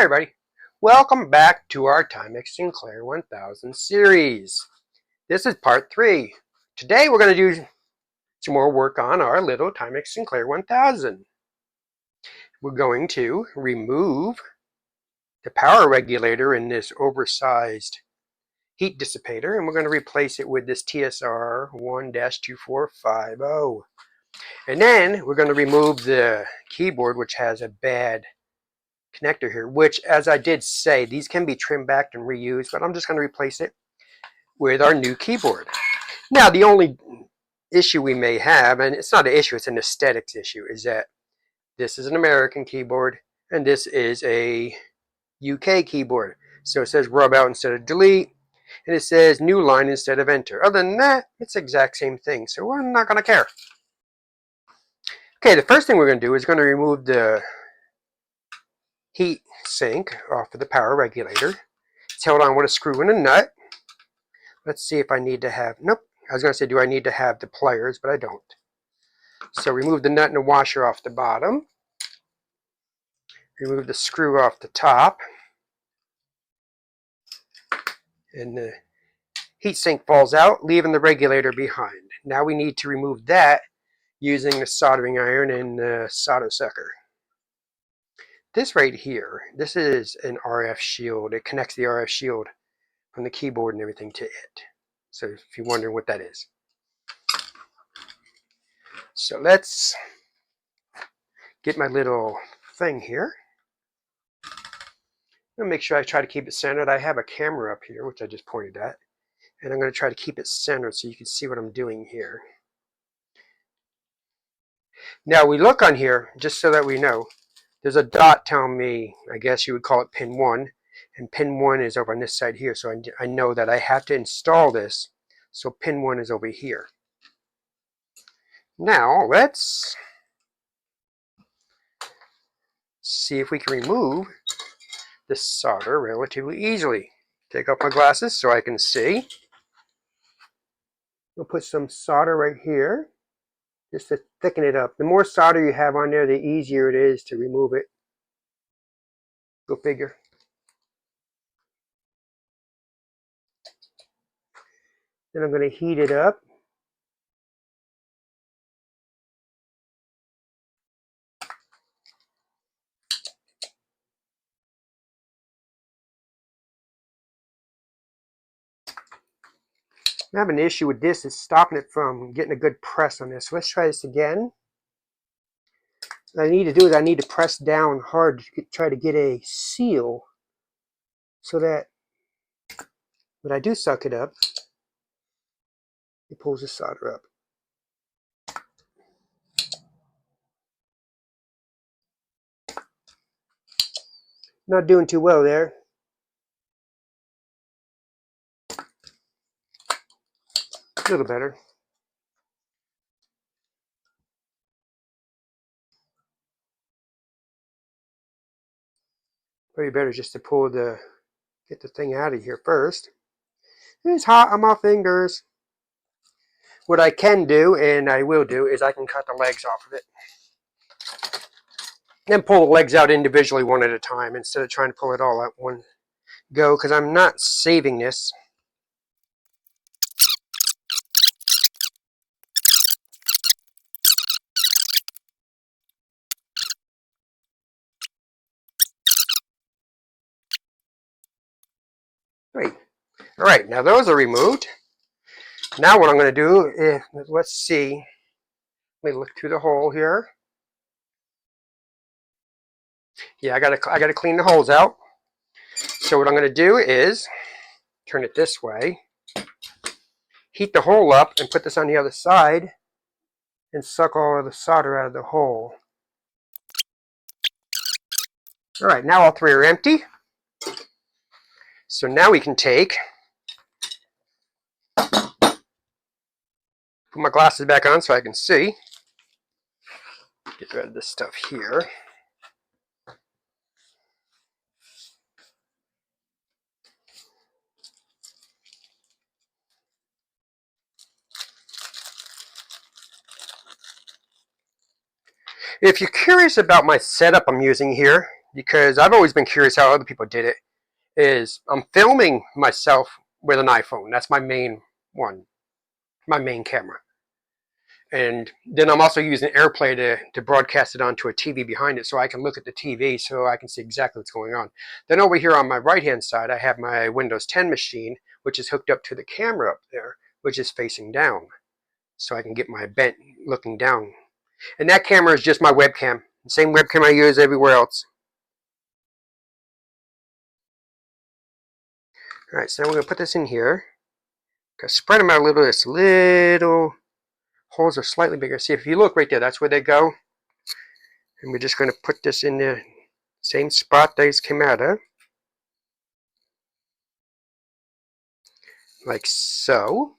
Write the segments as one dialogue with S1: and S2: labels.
S1: Hi everybody, welcome back to our Timex Sinclair 1000 series. This is part 3. Today we're going to do some more work on our little Timex Sinclair 1000. We're going to remove the power regulator in this oversized heat dissipator, and we're going to replace it with this TSR 1-2450. And then we're going to remove the keyboard, which has a bad connector here, which, as I did say, these can be trimmed back and reused, but I'm just going to replace it with our new keyboard. Now, the only issue we may have, and it's not an issue, it's an aesthetics issue, is that this is an American keyboard and this is a UK keyboard. So it says rub out instead of delete, and it says new line instead of enter. Other than that, it's the exact same thing, so we're not going to care. Okay, the first thing we're going to do is going to remove the heat sink off of the power regulator. It's held on with a screw and a nut. Let's see if I need to have, nope, I was going to say do I need to have the pliers, but I don't. So remove the nut and the washer off the bottom. Remove the screw off the top. And the heat sink falls out, leaving the regulator behind. Now we need to remove that using the soldering iron and the solder sucker. This right here, this is an RF shield. It connects the RF shield from the keyboard and everything to it. So if you're wondering what that is. So let's get my little thing here. I'm going to make sure I try to keep it centered. I have a camera up here, which I just pointed at. And I'm going to try to keep it centered so you can see what I'm doing here. Now we look on here, just so that we know, there's a dot telling me, I guess you would call it pin 1. And pin 1 is over on this side here. So I know that I have to install this. So pin 1 is over here. Now let's see if we can remove this solder relatively easily. Take off my glasses so I can see. We'll put some solder right here just to thicken it up. The more solder you have on there, the easier it is to remove it. Go figure. Then I'm going to heat it up. I have an issue with this. It's stopping it from getting a good press on this. So let's try this again. What I need to do is I need to press down hard to try to get a seal so that when I do suck it up, it pulls the solder up. Not doing too well there. A little better. Probably better just to get the thing out of here first. It's hot on my fingers. What I can do, and I will do, is I can cut the legs off of it. And pull the legs out individually one at a time instead of trying to pull it all at one go, because I'm not saving this. Great. All right, now those are removed. Now what I'm going to do is, let's see. Let me look through the hole here. Yeah, I gotta clean the holes out. So what I'm going to do is turn it this way, heat the hole up, and put this on the other side, and suck all of the solder out of the hole. All right, now all three are empty. So now we can put my glasses back on so I can see. Get rid of this stuff here. If you're curious about my setup I'm using here, because I've always been curious how other people did it. Is I'm filming myself with an iPhone. That's my main one, my main camera. And then I'm also using AirPlay to broadcast it onto a TV behind it so I can look at the TV so I can see exactly what's going on. Then over here on my right-hand side, I have my Windows 10 machine, which is hooked up to the camera up there, which is facing down. So I can get my bent looking down. And that camera is just my webcam. The same webcam I use everywhere else. All right, so now we're going to put this in here. Spread them out a little. This little holes are slightly bigger. See, if you look right there, that's where they go. And we're just going to put this in the same spot these came out of. Like so.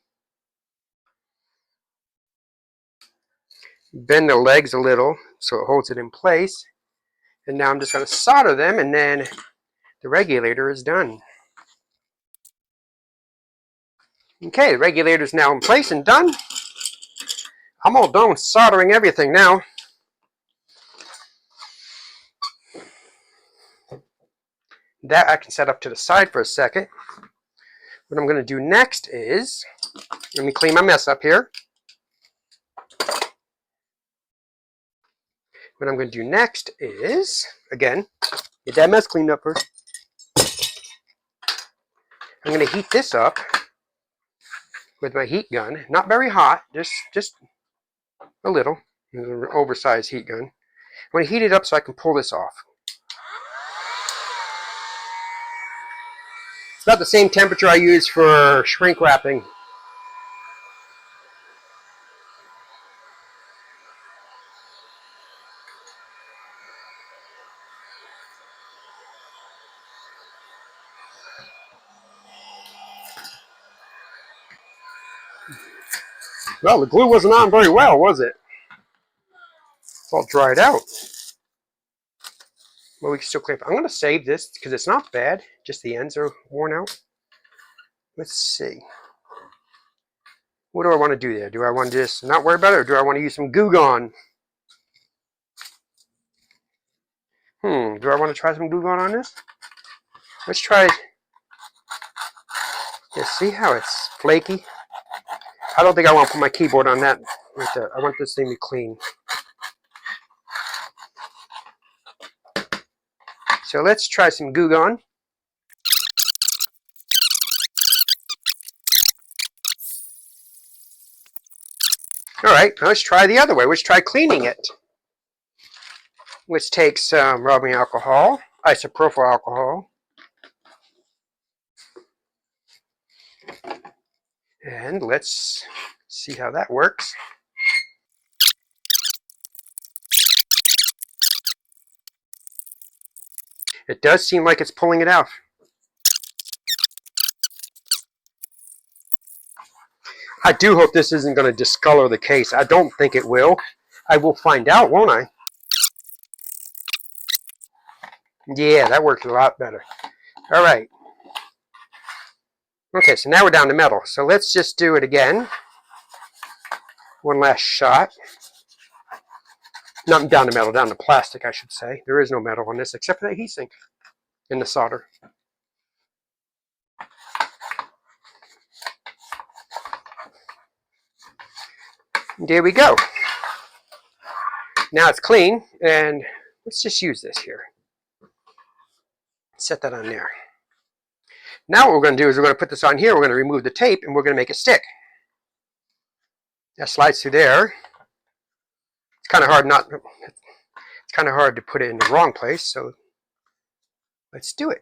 S1: Bend the legs a little so it holds it in place. And now I'm just going to solder them, and then the regulator is done. Okay, the regulator is now in place and done. I'm all done with soldering everything now. That I can set up to the side for a second. What I'm going to do next is, let me clean my mess up here. What I'm going to do next is, again, get that mess cleaned up first. I'm going to heat this up with my heat gun. Not very hot, just a little. An oversized heat gun. I'm going to heat it up so I can pull this off. It's about the same temperature I use for shrink wrapping. Well, the glue wasn't on very well, was it? It's all dried out. Well, we can still clean it. I'm going to save this because it's not bad. Just the ends are worn out. Let's see. What do I want to do there? Do I want to just not worry about it, or do I want to use some Goo Gone? Do I want to try some Goo Gone on this? Let's try it. Yeah, see how it's flaky? I don't think I want to put my keyboard on that right there. I want this thing to be clean. So let's try some Goo Gone. All right, let's try the other way. Let's try cleaning it, which takes some rubbing alcohol, isopropyl alcohol, and let's see how that works. It does seem like it's pulling it out. I do hope this isn't going to discolor the case. I don't think it will. I will find out, won't I? Yeah, that works a lot better. All right. Okay, so now we're down to metal. So let's just do it again. One last shot. Not down to metal, down to plastic, I should say. There is no metal on this except for the heat sink and the solder. There we go. Now it's clean, and let's just use this here. Set that on there. Now what we're going to do is we're going to put this on here. We're going to remove the tape, and we're going to make it stick. That slides through there. It's kind of hard it's kind of hard to put it in the wrong place, so let's do it.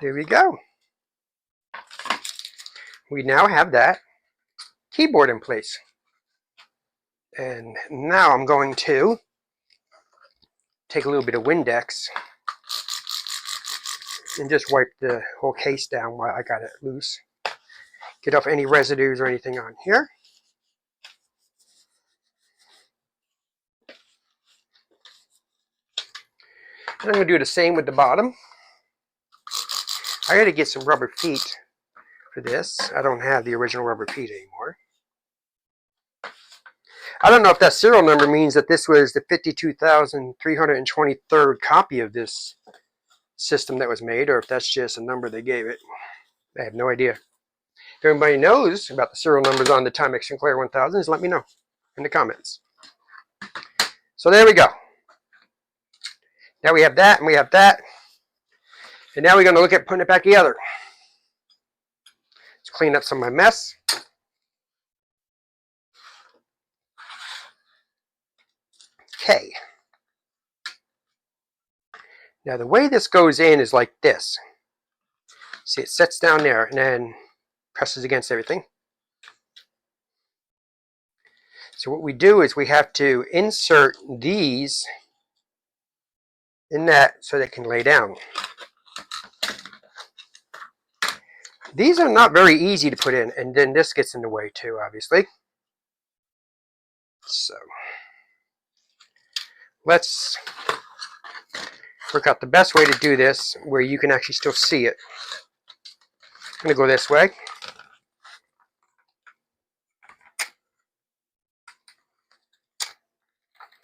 S1: There we go. We now have that keyboard in place. And now I'm going to take a little bit of Windex and just wipe the whole case down while I got it loose. Get off any residues or anything on here. And I'm going to do the same with the bottom. I got to get some rubber feet for this. I don't have the original rubber feet anymore. I don't know if that serial number means that this was the 52,323rd copy of this system that was made, or if that's just a number they gave it. I have no idea. If anybody knows about the serial numbers on the Timex Sinclair 1000s, let me know in the comments. So there we go. Now we have that, and we have that. And now we're going to look at putting it back together. Let's clean up some of my mess. Okay. Now the way this goes in is like this. See, it sets down there and then presses against everything. So what we do is we have to insert these in that so they can lay down. These are not very easy to put in, and then this gets in the way too, obviously. So let's work out the best way to do this where you can actually still see it. I'm going to go this way.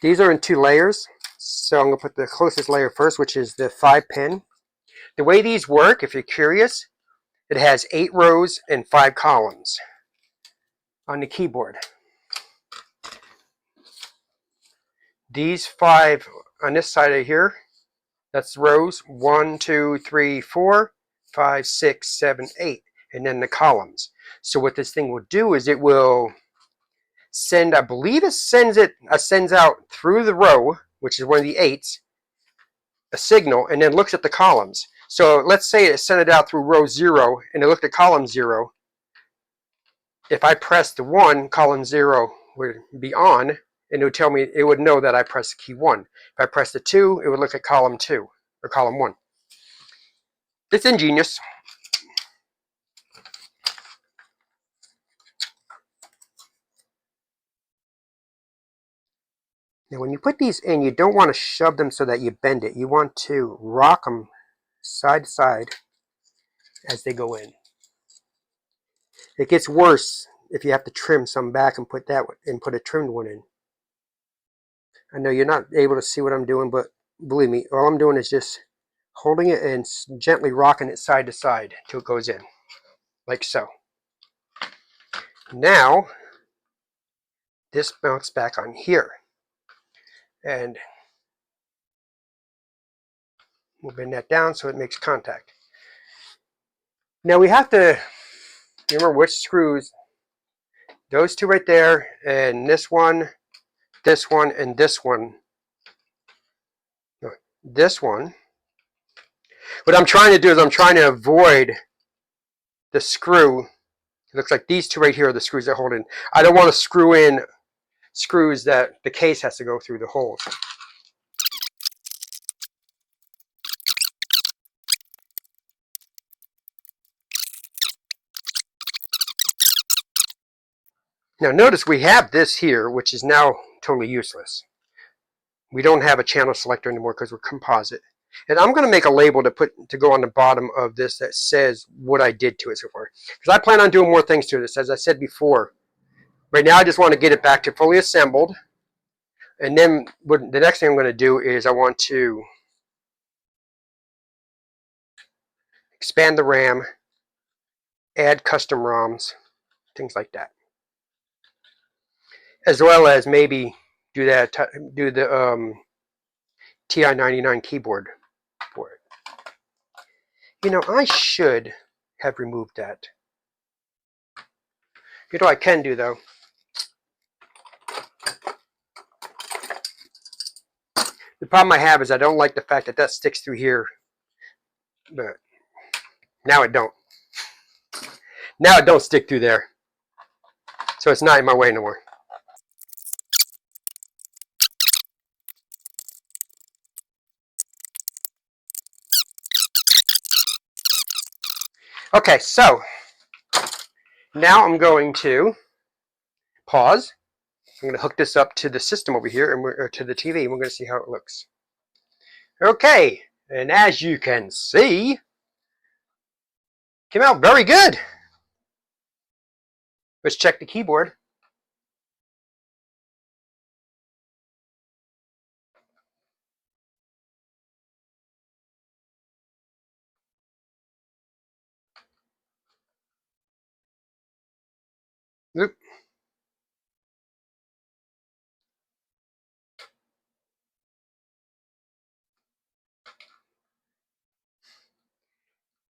S1: These are in 2 layers, so I'm going to put the closest layer first, which is the 5-pin. The way these work, if you're curious, it has 8 rows and 5 columns on the keyboard. These 5 on this side of here, that's rows 1, 2, 3, 4, 5, 6, 7, 8, and then the columns. So what this thing will do is it will send, I believe it sends out through the row, which is one of the 8s, a signal, and then looks at the columns. So let's say it sent it out through row 0 and it looked at column 0. If I press the 1, column 0 would be on, and it would tell me, it would know that I pressed key 1. If I press the 2, it would look at column 2 or column 1. It's ingenious. Now when you put these in, you don't want to shove them so that you bend it. You want to rock them side to side as they go in. It gets worse if you have to trim some back and put a trimmed one in. I know you're not able to see what I'm doing, but believe me, all I'm doing is just holding it and gently rocking it side to side till it goes in, like so. Now, this mounts back on here. And we'll bend that down so it makes contact. Now we have to remember which screws, those 2 right there, and this one, and this one. No, this one. What I'm trying to do is I'm trying to avoid the screw. It looks like these 2 right here are the screws that hold in. I don't want to screw in screws that the case has to go through the holes. Now notice we have this here, which is now totally useless. We don't have a channel selector anymore because we're composite. And I'm going to make a label to go on the bottom of this that says what I did to it so far. Because I plan on doing more things to this, as I said before. Right now I just want to get it back to fully assembled. And then the next thing I'm going to do is I want to expand the RAM, add custom ROMs, things like that. As well as maybe do the TI-99 keyboard for it. You know, I should have removed that. You know what I can do though? The problem I have is I don't like the fact that sticks through here. But now it don't. Now it don't stick through there. So it's not in my way no more. Okay, so now I'm going to pause. I'm going to hook this up to the system over here, or to the TV, and we're going to see how it looks. Okay, and as you can see, came out very good. Let's check the keyboard. Oop.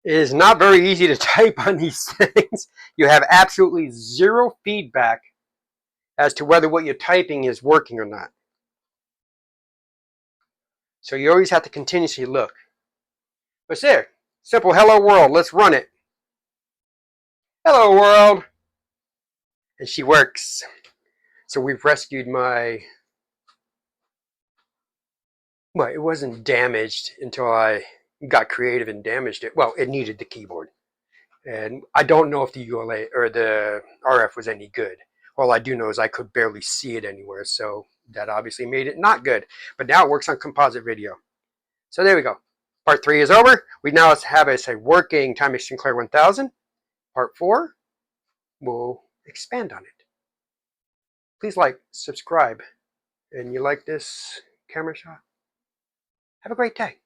S1: It is not very easy to type on these things. You have absolutely zero feedback as to whether what you're typing is working or not. So you always have to continuously look. But there, simple hello world, let's run it. Hello world. And she works. So we've rescued my, well, it wasn't damaged until I got creative and damaged it. Well, it needed the keyboard. And I don't know if the ULA or the RF was any good. All I do know is I could barely see it anywhere, so that obviously made it not good. But now it works on composite video. So there we go. Part 3 is over. We now have a working Timex Sinclair 1000. Part 4, we'll expand on it. Please like, subscribe, and you like this camera shot? Have a great day.